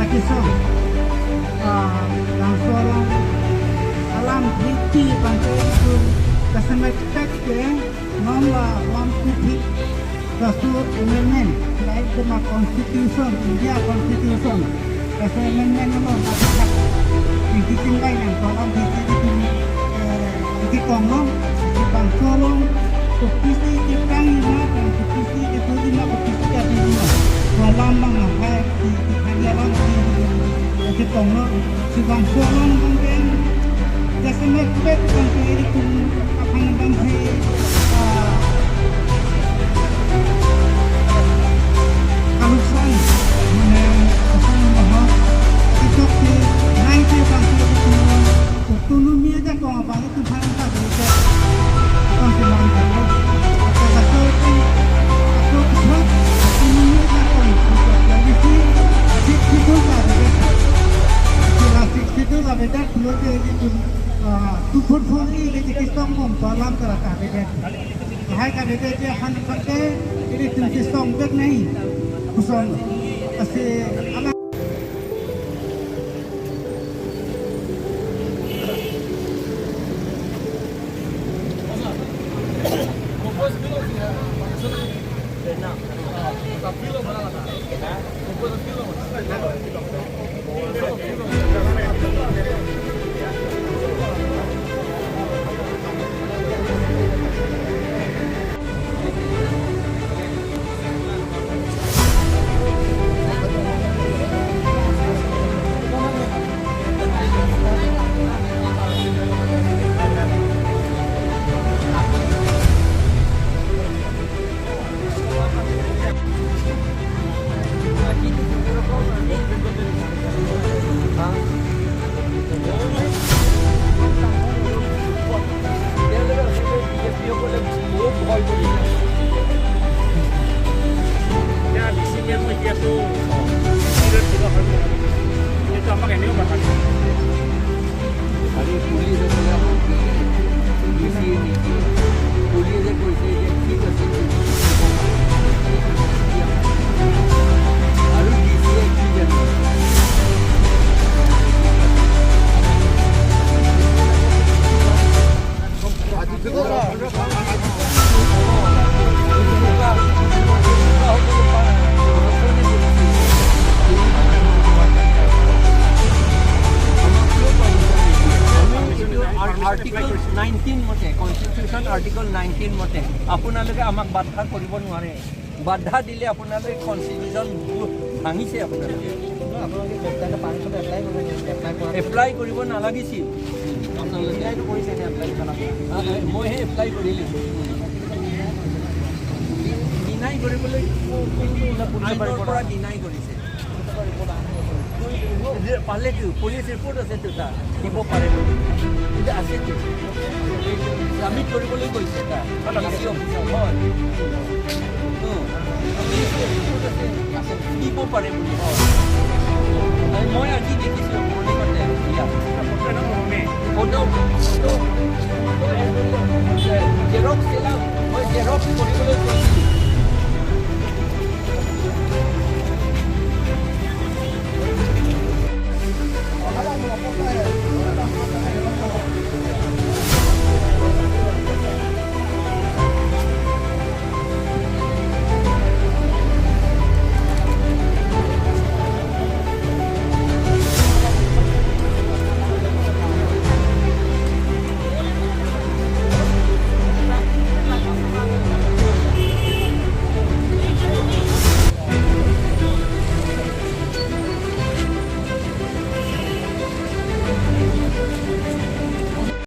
Aquí son langsung alam hiti pantai itu kesemek ke nomor 1 Rasul amendment lain cuma constitution India constitution Rasul amendment nomor 4 di tinggal yang tolong di tolong di bangsolong kopisi di kangina dan kopisi di tudina kopisi di dina dalam mengapai di kanyawan di tolong di bangsolong mungkin kesemek pantai itu akan bangsi kalusan menang kesan mahal itu di naik ke bangsa itu otonomi aja kau apa itu barang tak bisa kau sembang kau kata aku sebab otonomi aja kau jadi situ tak ada situ tak ada keluarga itu tu pun ini kita ngom dalam kerana beda hai ka beda je han pakai ini tu sistem tak nahi kusong asi ala Article 19 মতে Constitution Article 19 মতে আপোনালোকে আমাক বাধা কৰিব নোৱাৰে বাধা দিলে আপোনালোকে Constitution ভাঙিছে আপোনালোকে এপ্লাই কৰিব নালাগিছিল আপোনালোকে এইটো কৰিছে নে মই এপ্লাই কৰিলোঁ ডিনাই কৰিবলৈ আইনৰ পৰা ডিনাই কৰিছে পালে পুলিচ ৰিপৰ্ট আছে দুটা দিব পাৰে কিন্তু আছে সাবমিট কৰিবলৈ কৈছে এটা ডিসি অফিচাৰ হয় দিব পাৰে বুলি মই আজি দেখিছোঁ মৰ্ণিঙতে ফটো জেৰক্স দিলাম মই জেৰক্স কৰিবলৈ